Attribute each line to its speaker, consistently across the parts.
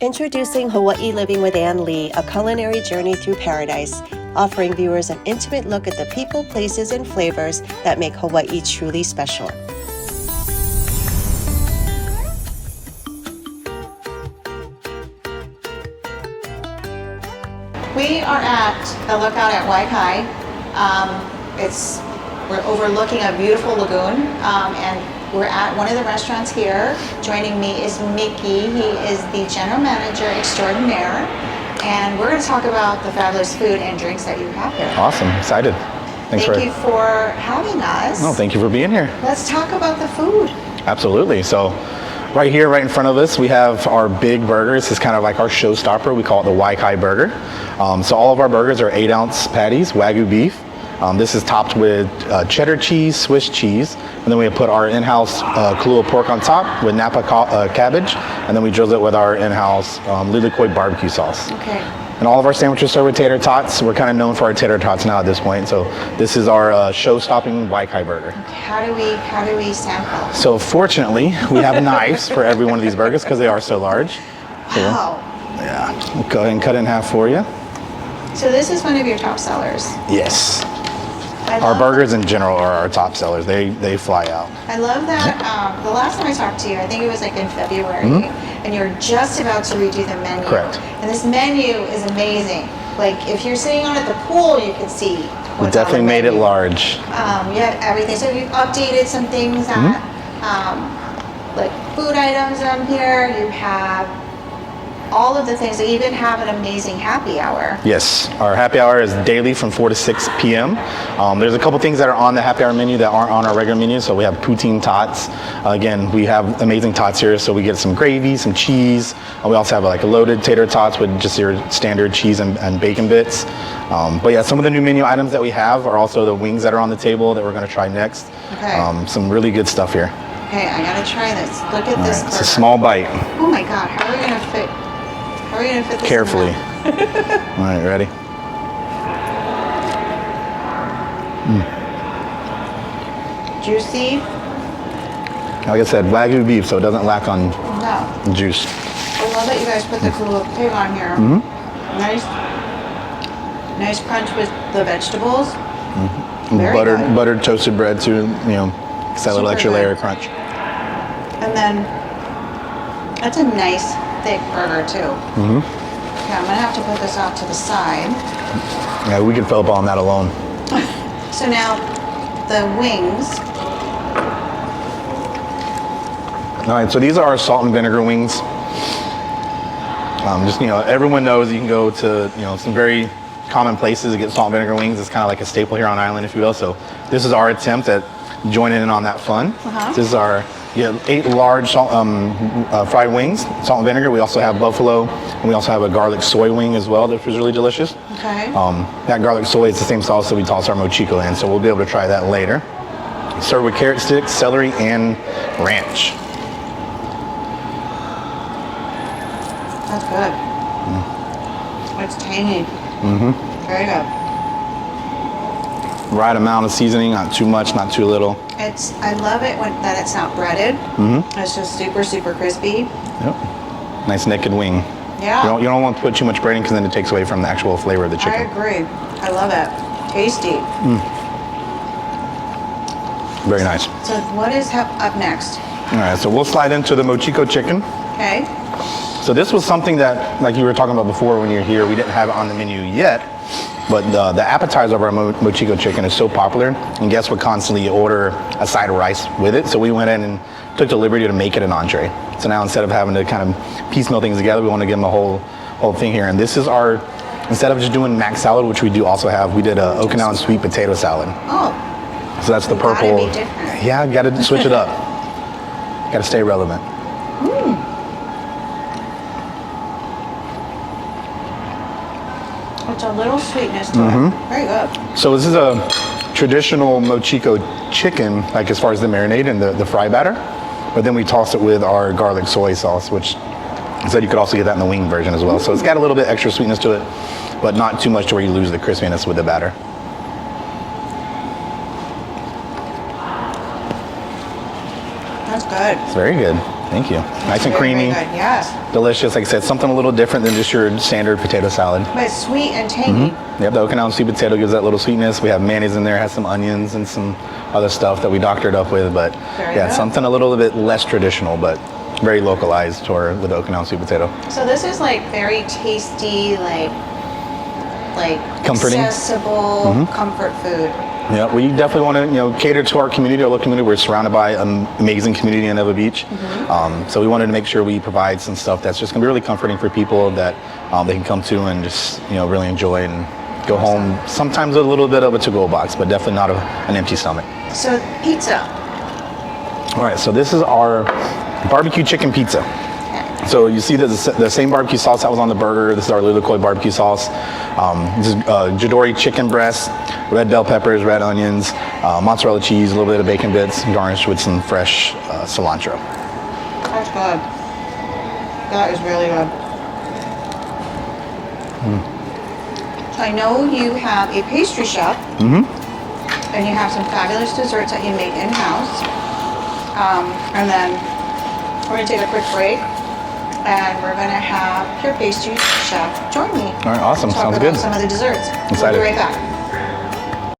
Speaker 1: Introducing Hawaii Living with Ann Lee, a culinary journey through paradise, offering viewers an intimate look at the people, places, and flavors that make Hawaii truly special.
Speaker 2: We are at the lookout at Waikai. We're overlooking a beautiful lagoon, and we're at one of the restaurants here. Joining me is Mickey. He is the general manager extraordinaire, and we're going to talk about the fabulous food and drinks that you have here.
Speaker 3: Awesome, excited.
Speaker 2: Thank you for having us.
Speaker 3: No, thank you for being here.
Speaker 2: Let's talk about the food.
Speaker 3: Absolutely. So right here, right in front of us, we have our big burgers. This is kind of like our showstopper. We call it the Waikai burger. So all of our burgers are 8-ounce patties, Wagyu beef. This is topped with cheddar cheese, Swiss cheese, and then we put our in-house Kahlua pork on top with Napa cabbage, and then we drizzle it with our in-house lilikoi barbecue sauce.
Speaker 2: Okay.
Speaker 3: And all of our sandwiches served with tater tots. We're kind of known for our tater tots now at this point. So this is our show-stopping Waikai burger.
Speaker 2: Okay. How do we sample?
Speaker 3: So fortunately, we have knives for every one of these burgers because they are so large.
Speaker 2: Wow.
Speaker 3: Yeah. We'll go ahead and cut it in half for you.
Speaker 2: So this is one of your top sellers.
Speaker 3: Yes. Our burgers in general are our top sellers. They fly out.
Speaker 2: I love that. The last time I talked to you, I think it was like in February, and you're just about to redo the menu.
Speaker 3: Correct.
Speaker 2: And this menu is amazing. Like if you're sitting on at the pool, you can see what's
Speaker 3: We definitely
Speaker 2: on the
Speaker 3: made
Speaker 2: menu.
Speaker 3: it large.
Speaker 2: You have everything. So you've updated some things that, like food items on here. You have all of the things. They even have an amazing happy hour.
Speaker 3: Yes, our happy hour is daily from 4 to 6 p.m. There's a couple things that are on the happy hour menu that aren't on our regular menu. So we have poutine tots. Again, we have amazing tots here. So we get some gravy, some cheese. We also have like a loaded tater tots with just your standard cheese and bacon bits. But yeah, some of the new menu items that we have are also the wings that are on the table that we're going to try next.
Speaker 2: Okay.
Speaker 3: Some really good stuff here.
Speaker 2: Okay, I gotta try this. Look at this.
Speaker 3: It's a small bite.
Speaker 2: Oh my God, how are we gonna fit? How are we gonna fit this?
Speaker 3: Carefully.
Speaker 2: In
Speaker 3: All right, ready?
Speaker 2: Juicy.
Speaker 3: Like I said, Wagyu beef, so it doesn't lack on
Speaker 2: No.
Speaker 3: juice.
Speaker 2: I love that you guys put the Kahlua pig on here. Nice crunch with the vegetables. Very good.
Speaker 3: Buttered toasted bread too, it's that little
Speaker 2: Super
Speaker 3: extra
Speaker 2: good.
Speaker 3: layer of crunch.
Speaker 2: And then that's a nice thick burger too. Okay, I'm gonna have to put this off to the side.
Speaker 3: Yeah, we could fill up on that alone.
Speaker 2: So now the wings.
Speaker 3: All right, so these are our salt and vinegar wings. Everyone knows you can go to, some very common places to get salt and vinegar wings. It's kind of like a staple here on island, if you will. So this is our attempt at joining in on that fun. This is our 8 large fried wings, salt and vinegar. We also have buffalo, and we also have a garlic soy wing as well, that was really delicious.
Speaker 2: Okay.
Speaker 3: That garlic soy is the same sauce that we toss our mochiko in, so we'll be able to try that later. Served with carrot sticks, celery, and ranch.
Speaker 2: That's good. It's tangy. Very good.
Speaker 3: Right amount of seasoning, not too much, not too little.
Speaker 2: I love it that it's not breaded. It's just super, super crispy.
Speaker 3: Yep. Nice naked wing.
Speaker 2: Yeah.
Speaker 3: You don't want to put too much breading because then it takes away from the actual flavor of the
Speaker 2: I
Speaker 3: chicken.
Speaker 2: agree. I love it. Tasty.
Speaker 3: Very nice.
Speaker 2: So what is up next?
Speaker 3: All right, so we'll slide into the mochiko chicken.
Speaker 2: Okay.
Speaker 3: So this was something that, like you were talking about before when you were here, we didn't have it on the menu yet, but the appetizer of our mochiko chicken is so popular, and guests would constantly order a side of rice with it, so we went in and took the liberty to make it an entree. So now instead of having to kind of piecemeal things together, we want to give them a whole thing here. And this is our, instead of just doing mac salad, which we do also have, we did a Okinawan sweet potato salad.
Speaker 2: Oh.
Speaker 3: So that's the purple.
Speaker 2: Gotta be different.
Speaker 3: Yeah, gotta switch it up. Gotta stay relevant.
Speaker 2: It's a little sweetness to it. Very good.
Speaker 3: So this is a traditional mochiko chicken, like as far as the marinade and the fry batter, but then we toss it with our garlic soy sauce, which I said you could also get that in the wing version as well. So it's got a little bit extra sweetness to it, but not too much to where you lose the crispiness with the batter.
Speaker 2: That's good.
Speaker 3: It's very good. Thank you. Nice and
Speaker 2: Very,
Speaker 3: creamy.
Speaker 2: very good. Yes.
Speaker 3: Delicious. Like I said, something a little different than just your standard potato salad.
Speaker 2: But it's sweet and tangy.
Speaker 3: Yep, the Okinawan sweet potato gives that little sweetness. We have mayonnaise in there, has some onions and some other stuff that we doctored up with. But
Speaker 2: Very
Speaker 3: yeah,
Speaker 2: good.
Speaker 3: something a little bit less traditional, but very localized with the Okinawan sweet potato.
Speaker 2: So this is like very tasty, like
Speaker 3: Comforting.
Speaker 2: accessible comfort food.
Speaker 3: Yeah, we definitely want to cater to our community, our local community. We're surrounded by an amazing community in Ewa Beach, so we wanted to make sure we provide some stuff that's just going to be really comforting for people that they can come to and just really enjoy and go home. Sometimes a little bit of a to-go box, but definitely not an empty stomach.
Speaker 2: So pizza.
Speaker 3: All right, so this is our barbecue chicken pizza. So you see the same barbecue sauce that was on the burger. This is our Lulakoi barbecue sauce. This is Jidori chicken breast, red bell peppers, red onions, mozzarella cheese, a little bit of bacon bits, garnished with some fresh cilantro.
Speaker 2: That's good. That is really good. So I know you have a pastry chef, and you have some fabulous desserts that you make in-house. And then we're going to take a quick break. And we're going to have your pastry chef join me.
Speaker 3: All right, awesome.
Speaker 2: Talk
Speaker 3: Sounds
Speaker 2: about
Speaker 3: good.
Speaker 2: some of the desserts.
Speaker 3: Excited.
Speaker 2: We'll be right back.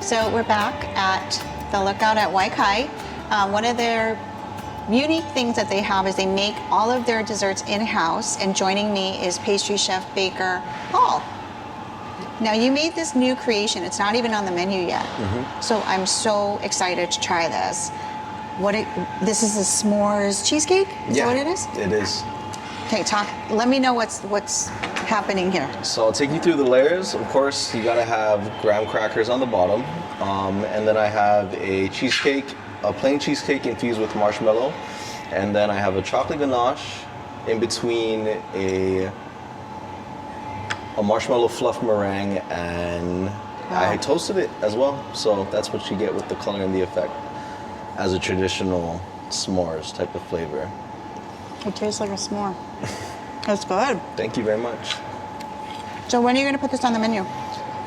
Speaker 2: So we're back at the Lookout at Waikai. One of their unique things that they have is they make all of their desserts in-house. And joining me is pastry chef baker Paul. Now you made this new creation. It's not even on the menu yet. So I'm so excited to try this. This is a s'mores cheesecake? Is that what it is?
Speaker 4: It is.
Speaker 2: Okay, let me know what's happening here.
Speaker 4: So I'll take you through the layers. Of course, you gotta have graham crackers on the bottom. And then I have a plain cheesecake infused with marshmallow. And then I have a chocolate ganache in between a marshmallow fluff meringue, and I toasted it as well. So that's what you get with the color and the effect as a traditional s'mores type of flavor.
Speaker 2: It tastes like a s'more. That's good.
Speaker 4: Thank you very much.
Speaker 2: So when are you going to put this on the menu?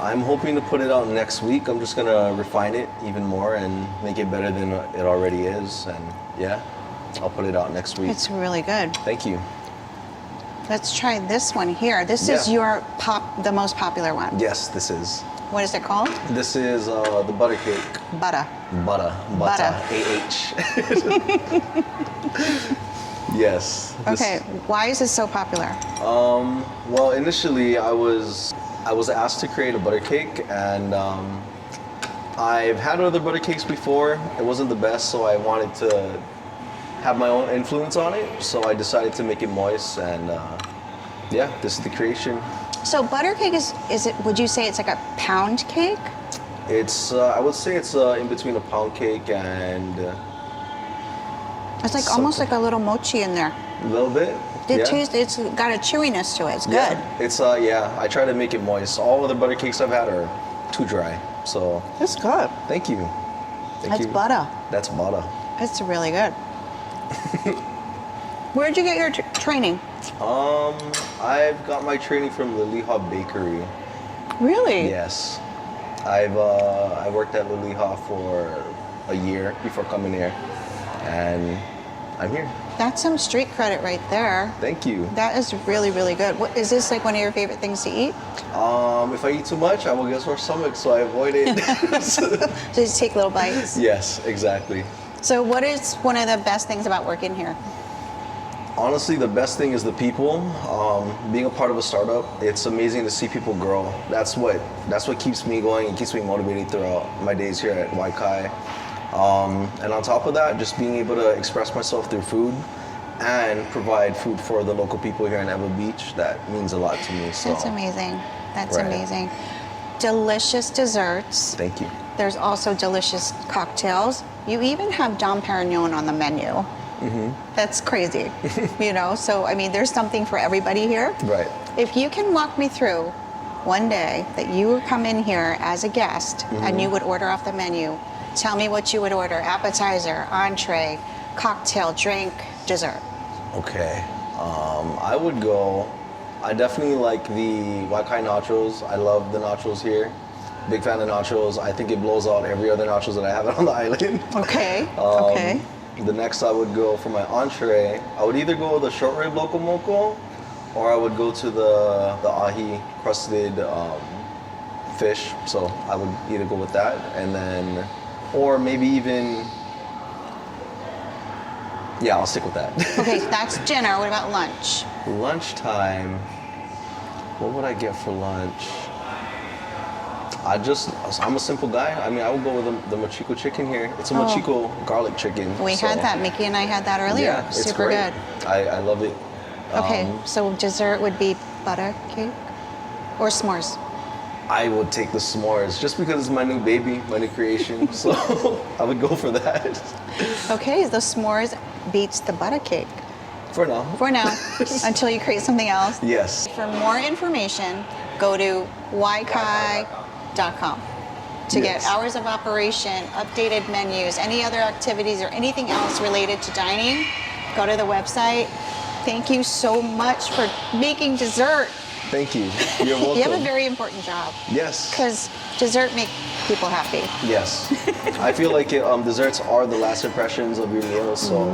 Speaker 4: I'm hoping to put it out next week. I'm just gonna refine it even more and make it better than it already is. And yeah, I'll put it out next week.
Speaker 2: It's really good.
Speaker 4: Thank you.
Speaker 2: Let's try this one here. This is the most popular one.
Speaker 4: Yes, this is.
Speaker 2: What is it called?
Speaker 4: This is the butter cake.
Speaker 2: Butter.
Speaker 4: Butter. A-H. Yes.
Speaker 2: Okay, why is this so popular?
Speaker 4: Well, initially I was asked to create a butter cake, and I've had other butter cakes before. It wasn't the best, so I wanted to have my own influence on it. So I decided to make it moist, and yeah, this is the creation.
Speaker 2: So butter cake is it? Would you say it's like a pound cake?
Speaker 4: It's I would say it's in between a pound cake and
Speaker 2: It's like almost like a little mochi in there.
Speaker 4: a little bit.
Speaker 2: It's got a chewiness to it. It's good.
Speaker 4: Yeah. It's I try to make it moist. All other butter cakes I've had are too dry. So
Speaker 2: It's good.
Speaker 4: thank you.
Speaker 2: That's butter.
Speaker 4: That's butter.
Speaker 2: It's really good. Where'd you get your training?
Speaker 4: I've got my training from Liliha Bakery.
Speaker 2: Really?
Speaker 4: Yes. I worked at Liliha for a year before coming here, and I'm here.
Speaker 2: That's some street credit right there.
Speaker 4: Thank you.
Speaker 2: That is really, really good. What is this like one of your favorite things to eat?
Speaker 4: If I eat too much, I will get sore stomach, so I avoid it.
Speaker 2: So just take little bites.
Speaker 4: Yes, exactly.
Speaker 2: So what is one of the best things about working here?
Speaker 4: Honestly, the best thing is the people. Being a part of a startup, it's amazing to see people grow. That's what keeps me going and keeps me motivated throughout my days here at Waikai. And on top of that, just being able to express myself through food and provide food for the local people here in Ewa Beach, that means a lot to me. So
Speaker 2: That's amazing. That's
Speaker 4: Right.
Speaker 2: amazing. Delicious desserts.
Speaker 4: thank you.
Speaker 2: There's also delicious cocktails. You even have Dom Perignon on the menu. That's crazy, So, I mean, there's something for everybody here.
Speaker 4: Right.
Speaker 2: If you can walk me through one day that you would come in here as a guest and you would order off the menu, tell me what you would order: appetizer, entree, cocktail, drink, dessert.
Speaker 4: Okay. I definitely like the Waikai nachos. I love the nachos here. Big fan of nachos. I think it blows out every other nachos that I have on the island.
Speaker 2: Okay. Okay.
Speaker 4: the next I would go for my entree, I would either go with the short rib loco moco, or I would go to the ahi crusted fish. So I would either go with that, and then, or maybe even, yeah, I'll stick with that.
Speaker 2: Okay, that's dinner. What about lunch?
Speaker 4: Lunchtime, what would I get for lunch? I'm a simple guy. I mean, I would go with the mochiko chicken here. It's a mochiko garlic chicken.
Speaker 2: We had that. Mickey and I had that earlier.
Speaker 4: Yeah, it's
Speaker 2: super
Speaker 4: great.
Speaker 2: good.
Speaker 4: I love it.
Speaker 2: Okay, so dessert would be butter cake or s'mores?
Speaker 4: I would take the s'mores just because it's my new baby, my new creation. So I would go for that.
Speaker 2: Okay, the s'mores beats the butter cake.
Speaker 4: For now.
Speaker 2: For now, until you create something else.
Speaker 4: Yes.
Speaker 2: For more information, go to waikai.com to get hours of operation, updated menus, any other activities or anything else related to dining. Go to the website. Thank you so much for making dessert.
Speaker 4: Thank you. You're welcome.
Speaker 2: You have a very important job.
Speaker 4: Yes.
Speaker 2: Because dessert makes people happy.
Speaker 4: Yes. I feel like desserts are the last impressions of your meal, so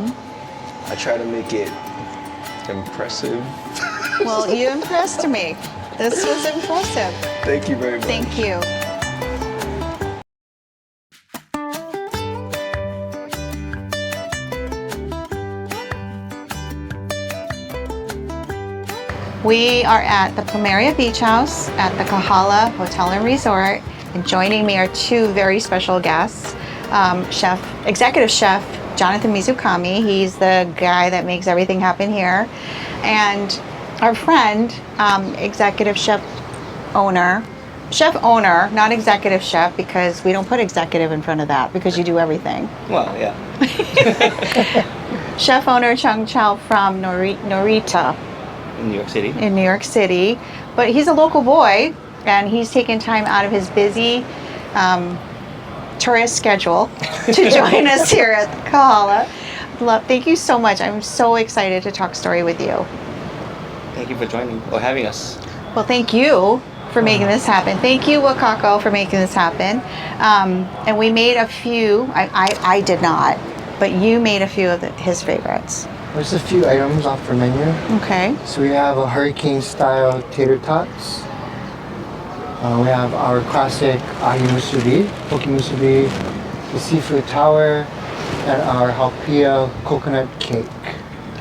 Speaker 4: I try to make it impressive.
Speaker 2: Well, you impressed me. This was impressive.
Speaker 4: Thank you very much.
Speaker 2: Thank you. We are at the Plumeria Beach House at the Kahala Hotel and Resort, and joining me are two very special guests. Executive Chef Jonathan Mizukami, he's the guy that makes everything happen here, and our friend, Executive Chef Owner, not Executive Chef, because we don't put executive in front of that because you do everything.
Speaker 5: Well, yeah.
Speaker 2: Chef Owner Chung Chow from Norita.
Speaker 5: In New York City.
Speaker 2: In New York City, but he's a local boy, and he's taken time out of his busy tourist schedule to join us here at Kahala. Thank you so much. I'm so excited to talk story with you.
Speaker 5: Thank you for joining or having us.
Speaker 2: Well, thank you for making this happen. Thank you, Wakako, for making this happen. And we made a few. I did not, but you made a few of his favorites.
Speaker 6: There's a few items off the menu.
Speaker 2: Okay.
Speaker 6: So we have a hurricane-style tater tots. We have our classic ahi musubi, poke musubi, the seafood tower, and our halpia coconut cake.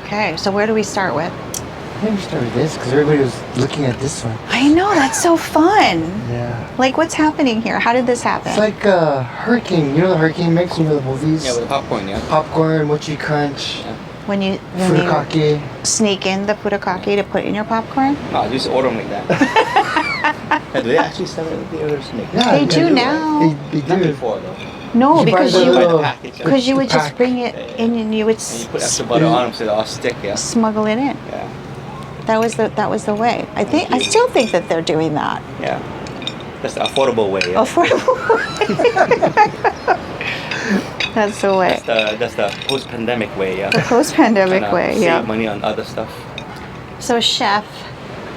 Speaker 2: Okay, so where do we start with?
Speaker 6: I think we start with this because everybody was looking at this one.
Speaker 2: I know, that's so fun.
Speaker 6: Yeah.
Speaker 2: Like, what's happening here? How did this happen?
Speaker 6: It's like a hurricane. You know the hurricane mix? You know the movies?
Speaker 5: Yeah, with the popcorn, yeah.
Speaker 6: Popcorn, mochi crunch,
Speaker 2: when you
Speaker 6: furikake.
Speaker 2: sneak in the furikake to put in your popcorn?
Speaker 5: No, I just order them like that. Do they actually sell it in the other snake?
Speaker 6: Yeah,
Speaker 2: They
Speaker 6: you
Speaker 2: do
Speaker 6: can it.
Speaker 2: now.
Speaker 6: They
Speaker 5: Not
Speaker 6: do.
Speaker 5: before though.
Speaker 2: No,
Speaker 6: You buy
Speaker 2: because
Speaker 6: the
Speaker 2: you
Speaker 6: little-
Speaker 5: package.
Speaker 2: because you would just
Speaker 6: pack.
Speaker 2: bring it in and you would
Speaker 5: And you put extra butter on them so they'll all stick, yeah.
Speaker 2: smuggle it in.
Speaker 5: Yeah.
Speaker 2: That was the way. I still think that they're doing that.
Speaker 5: Yeah. That's the affordable way, yeah.
Speaker 2: Affordable. That's the way.
Speaker 5: That's the post-pandemic way, yeah.
Speaker 2: The post-pandemic
Speaker 5: Tryna
Speaker 2: way,
Speaker 5: save
Speaker 2: yeah.
Speaker 5: money on other stuff.
Speaker 2: So, Chef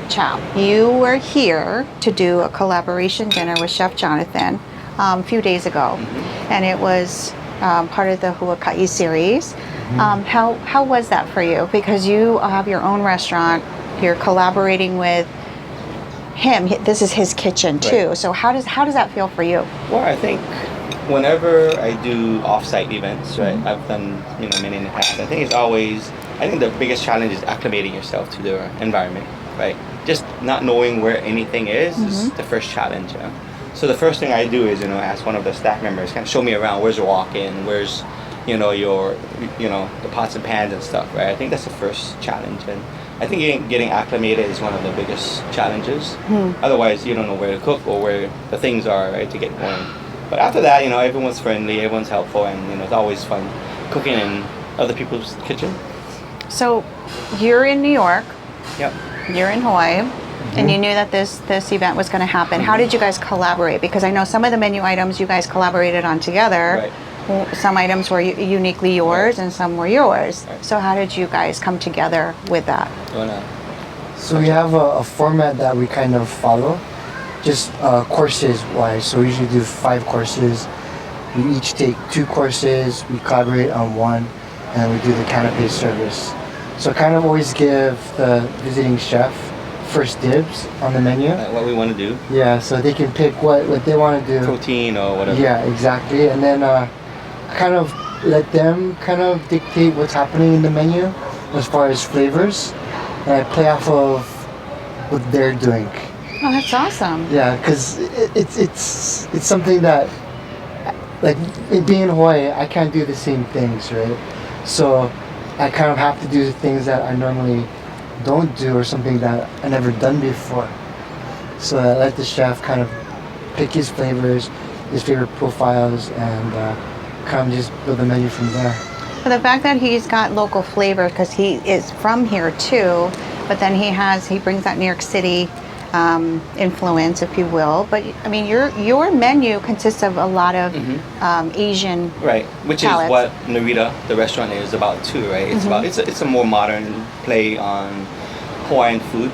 Speaker 2: Chow, you were here to do a collaboration dinner with Chef Jonathan a few days ago, and it was part of the Huakai series. How was that for you? Because you have your own restaurant, you're collaborating with him. This is his kitchen too.
Speaker 5: Right.
Speaker 2: So how does that feel for you?
Speaker 5: Well, I think whenever I do off-site events, right, I've done many in the past. I think the biggest challenge is acclimating yourself to the environment, right? Just not knowing where anything is the first challenge. Yeah? So the first thing I do is ask one of the staff members, kind of show me around. Where's your walk-in? Where's your the pots and pans and stuff, right? I think that's the first challenge, and I think getting acclimated is one of the biggest challenges. Otherwise, you don't know where to cook or where the things are, right, to get going. But after that, everyone's friendly, everyone's helpful, and it's always fun cooking in other people's kitchen.
Speaker 2: So you're in New York,
Speaker 5: Yep.
Speaker 2: you're in Hawaii, and you knew that this event was going to happen. How did you guys collaborate? Because I know some of the menu items you guys collaborated on together.
Speaker 5: Right.
Speaker 2: Some items were uniquely yours,
Speaker 5: Right.
Speaker 2: and some were yours.
Speaker 5: Right.
Speaker 2: So how did you guys come together with that?
Speaker 5: You wanna-
Speaker 6: So we have a format that we kind of follow, just courses wise. So we usually do 5 courses. We each take 2 courses. We collaborate on one, and we do the canapé service. So kind of always give the visiting chef first dibs on the menu.
Speaker 5: Like what we want to do,
Speaker 6: Yeah, so they can pick what they want to do.
Speaker 5: protein or whatever.
Speaker 6: Yeah, exactly. And then kind of let them kind of dictate what's happening in the menu as far as flavors. And I play off of what they're doing.
Speaker 2: Oh, that's awesome.
Speaker 6: Yeah, because it's something that, like, being in Hawaii, I can't do the same things, right? So I kind of have to do things that I normally don't do or something that I never done before. So I let the chef kind of pick his flavors, his favorite profiles, and kind of just build the menu from there.
Speaker 2: But the fact that he's got local flavor, because he is from here too, but then he brings that New York City influence, if you will. But I mean, your menu consists of a lot of Asian,
Speaker 5: Right, which
Speaker 2: palettes.
Speaker 5: is what Narita, the restaurant, is about too, right? It's about it's a more modern play on Hawaiian food,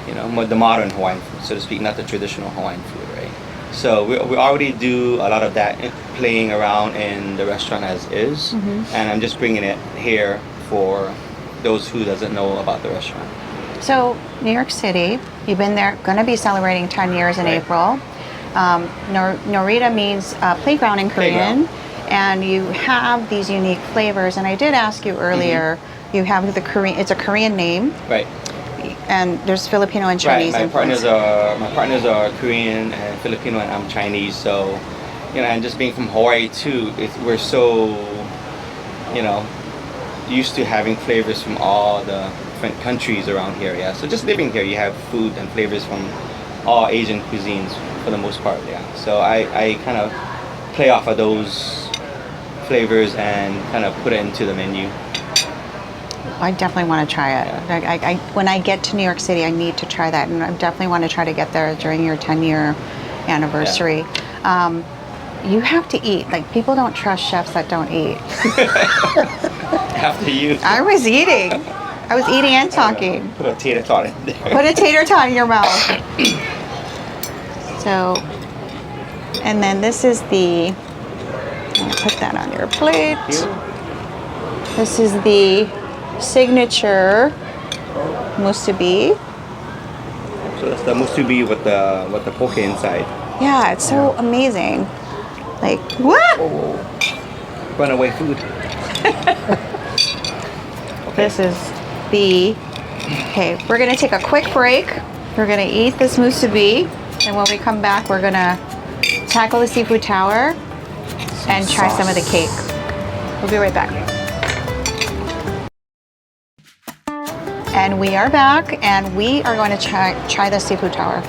Speaker 5: you know, the modern Hawaiian food, so to speak, not the traditional Hawaiian food, right? So we already do a lot of that playing around in the restaurant as is, and I'm just bringing it here for those who doesn't know about the restaurant.
Speaker 2: So, New York City, you've been there, going to be celebrating 10 years in
Speaker 5: Right.
Speaker 2: April. Norita means playground in Korean, and you have these unique flavors. And I did ask you earlier, you have it's a Korean name,
Speaker 5: Right.
Speaker 2: and there's Filipino and Chinese
Speaker 5: Right.
Speaker 2: influence.
Speaker 5: My partners are Korean and Filipino, and I'm Chinese. So, you know, and just being from Hawaii too, we're so, you know, used to having flavors from all the different countries around here. Yeah. So just living here, you have food and flavors from all Asian cuisines for the most part. Yeah. So I kind of play off of those flavors and kind of put it into the menu.
Speaker 2: I definitely want to try it. I when I get to New York City, I need to try that, and I definitely want to try to get there during your 10-year anniversary. You have to eat. Like, people don't trust chefs that don't eat.
Speaker 5: After you
Speaker 2: I was eating. I was eating and talking.
Speaker 5: put a tater tot in there.
Speaker 2: Put a tater tot in your mouth. So, and then this is the, I'm gonna put that on your plate. This is the signature musubi.
Speaker 5: So that's the musubi with the poke inside.
Speaker 2: Yeah, it's so amazing. Like, what?
Speaker 5: Runaway food.
Speaker 2: This is the, okay, we're gonna take a quick break. We're gonna eat this musubi, and when we come back, we're gonna tackle the seafood tower and try some of the cake. We'll be right back. And we are back, and we are going to try the seafood tower.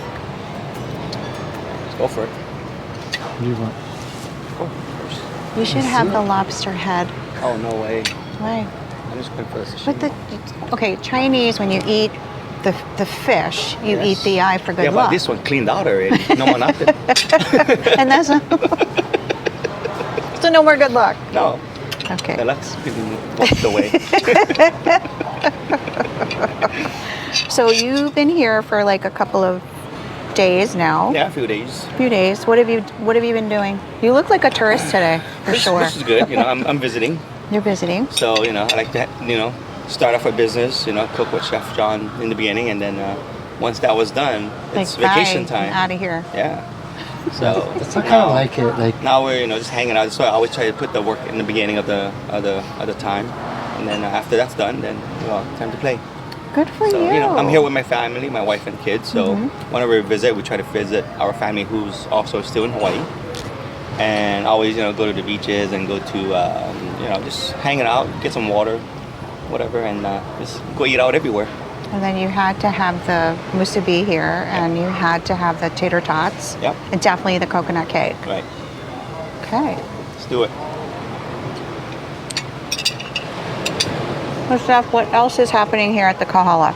Speaker 5: Let's go for it.
Speaker 6: What do you want?
Speaker 5: Go first.
Speaker 2: You should have the lobster head.
Speaker 5: Oh, no way.
Speaker 2: Why?
Speaker 5: I'm just going for the sashimi.
Speaker 2: But okay, Chinese, when you eat the fish, you eat the eye for good
Speaker 5: Yeah,
Speaker 2: luck.
Speaker 5: but this one cleaned out already. No more nothing.
Speaker 2: And that's so no more good luck.
Speaker 5: No.
Speaker 2: Okay.
Speaker 5: The luck's been washed away.
Speaker 2: So you've been here for like a couple of days now.
Speaker 5: Yeah, a few days.
Speaker 2: Few days. What have you been doing? You look like a tourist today, for sure.
Speaker 5: This is good. You know, I'm visiting.
Speaker 2: You're visiting.
Speaker 5: So, you know, I like to, you know, start off a business, you know, cook with Chef John in the beginning. And then once that was done, it's vacation time.
Speaker 2: Out of here.
Speaker 5: Yeah. So
Speaker 6: I kind of like it. Like,
Speaker 5: now we're, you know, just hanging out. So I always try to put the work in the beginning of the time. And then after that's done, then, well, time to play.
Speaker 2: Good for
Speaker 5: So,
Speaker 2: you.
Speaker 5: you know, I'm here with my family, my wife and kids. So whenever we visit, we try to visit our family who's also still in Hawaii. And always, you know, go to the beaches and go to, you know, just hanging out, get some water, whatever, and just go eat out everywhere.
Speaker 2: And then you had to have the musubi here, and you had to have the tater tots.
Speaker 5: Yep.
Speaker 2: And definitely the coconut cake.
Speaker 5: Right.
Speaker 2: Okay.
Speaker 5: Let's do it.
Speaker 2: Well, Steph, what else is happening here at the Kahala?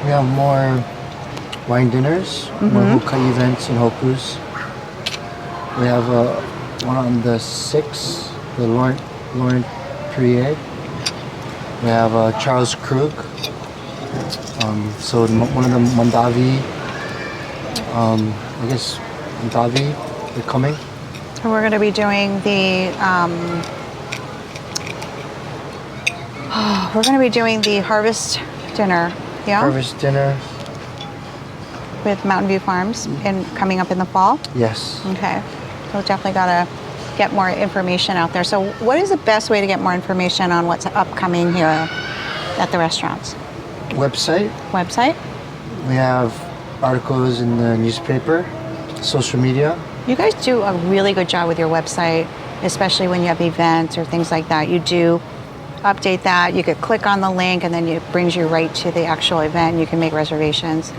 Speaker 6: we have more wine dinners, more hookah events and hokus. We have one on the 6th, the Laurent Perrier. We have Charles Krug. So one of the Mondavi, I guess Mondavi, they're coming.
Speaker 2: So we're going to be doing the We're going to be doing the harvest dinner. Yeah.
Speaker 6: Harvest dinner.
Speaker 2: With Mountain View Farms and coming up in the fall.
Speaker 6: Yes.
Speaker 2: Okay. So definitely got to get more information out there. So what is the best way to get more information on what's upcoming here at the restaurants?
Speaker 6: Website. We have articles in the newspaper, social media.
Speaker 2: You guys do a really good job with your website, especially when you have events or things like that. You do update that. You could click on the link and then it brings you right to the actual event and you can make reservations.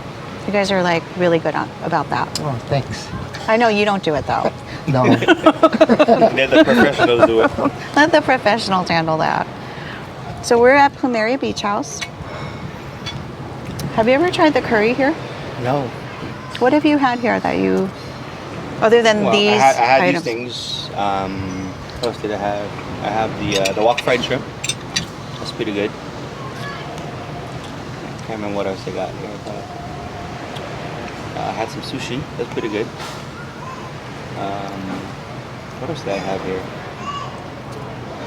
Speaker 2: You guys are like really good about that.
Speaker 6: Oh, thanks.
Speaker 2: I know you don't do it though.
Speaker 6: No.
Speaker 5: Let the professionals do it.
Speaker 2: Let the professionals handle that. So we're at Plumeria Beach House. Have you ever tried the curry here?
Speaker 5: No.
Speaker 2: What have you had here that you, other than
Speaker 5: Well,
Speaker 2: these
Speaker 5: I had
Speaker 2: items?
Speaker 5: these things. What else did I have? I have the wok fried shrimp. That's pretty good. I can't remember what else I got here. But, I had some sushi. That's pretty good. What else did I have here? I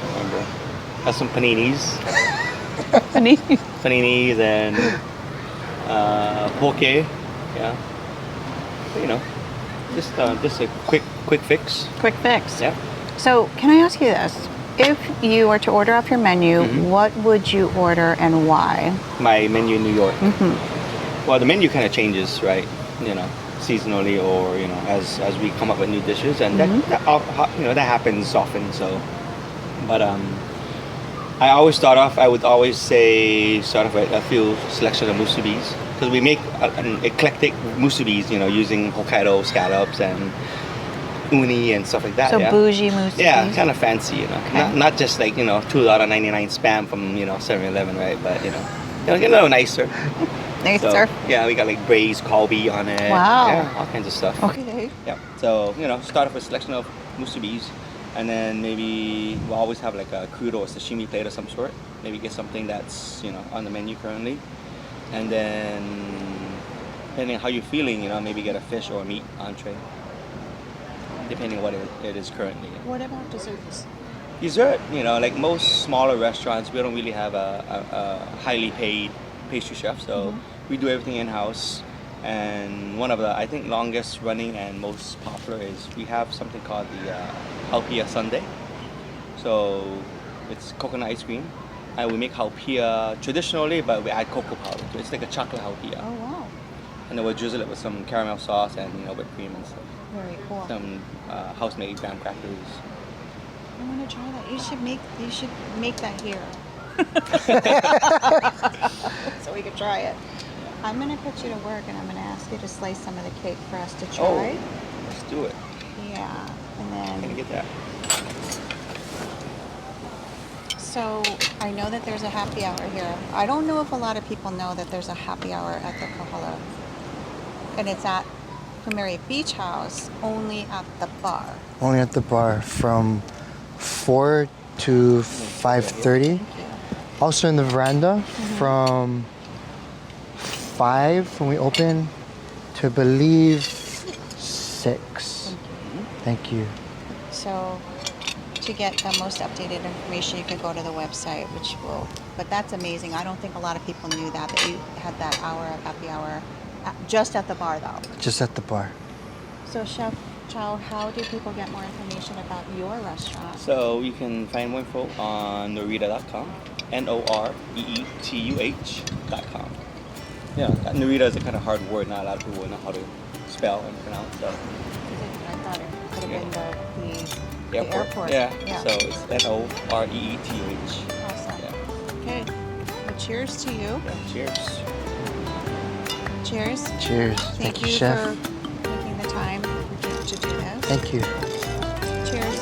Speaker 5: don't remember. I had some paninis. Paninis and poke. Yeah. But, you know, just a quick fix.
Speaker 2: Quick fix.
Speaker 5: Yeah.
Speaker 2: So can I ask you this? If you were to order off your menu,
Speaker 5: Mm-hmm.
Speaker 2: what would you order and why?
Speaker 5: My menu in New York. Well, the menu kind of changes, right? You know, seasonally or you know, as we come up with new dishes, and that you know that happens often. So, but I always start off. I would always say start off with a few selection of musubis because we make an eclectic musubis. You know, using Hokkaido scallops and uni and stuff like that.
Speaker 2: So
Speaker 5: yeah?
Speaker 2: bougie musubi.
Speaker 5: Yeah, kind of fancy, you know.
Speaker 2: Okay.
Speaker 5: Not just like, you know, $2.99 spam from, you know, 7-Eleven, right? But, you know, get a little nicer.
Speaker 2: Nicer.
Speaker 5: So, yeah, we got like braised Kalbi on it.
Speaker 2: Wow.
Speaker 5: Yeah, all kinds of stuff.
Speaker 2: Okay.
Speaker 5: Yeah. So, you know, start off with a selection of musubis. And then maybe we'll always have like a crudo or sashimi plate of some sort. Maybe get something that's, you know, on the menu currently. And then, depending on how you're feeling, you know, maybe get a fish or a meat entree. Depending on what it is currently.
Speaker 2: What about desserts?
Speaker 5: Dessert, you know, like most smaller restaurants, we don't really have a highly paid pastry chef, so we do everything in-house. And one of the, I think, longest running and most popular is we have something called the halpia sundae. So it's coconut ice cream, and we make halpia traditionally, but we add cocoa powder to it. It's like a chocolate halpia.
Speaker 2: Oh wow.
Speaker 5: And then we'll drizzle it with some caramel sauce and, you know, whipped cream and stuff.
Speaker 2: Very cool.
Speaker 5: Some house-made graham crackers.
Speaker 2: I want to try that. You should make that here. So we could try it. I'm gonna put you to work and I'm gonna ask you to slice some of the cake for us to try.
Speaker 5: Oh, let's do it.
Speaker 2: Yeah. And
Speaker 5: Can I
Speaker 2: then
Speaker 5: get that?
Speaker 2: so I know that there's a happy hour here. I don't know if a lot of people know that there's a happy hour at the Kahala. And it's at Plumeria Beach House, only at the bar.
Speaker 6: Only at the bar from 4 to 5:30. Also in the veranda from 5 when we open to, I believe, 6. Thank you.
Speaker 2: So to get the most updated information, you could go to the website, but that's amazing. I don't think a lot of people knew that you had that hour of happy hour just at the bar though.
Speaker 6: Just at the bar.
Speaker 2: So Chef Chow, how do people get more information about your restaurant?
Speaker 5: So you can find more info on norita.com, NOREETUH.com. Yeah, Norita is a kind of hard word. Not a lot of people know how to spell and pronounce. So
Speaker 2: I thought it could have been the airport.
Speaker 5: Yeah.
Speaker 2: Yeah.
Speaker 5: So it's NOREETUH.
Speaker 2: Awesome.
Speaker 5: Yeah.
Speaker 2: Okay. Well, cheers to you.
Speaker 5: Yeah. Cheers.
Speaker 2: Cheers.
Speaker 6: Cheers.
Speaker 2: Thank you
Speaker 6: Chef.
Speaker 2: for taking the time to do this.
Speaker 6: Thank you.
Speaker 2: Cheers.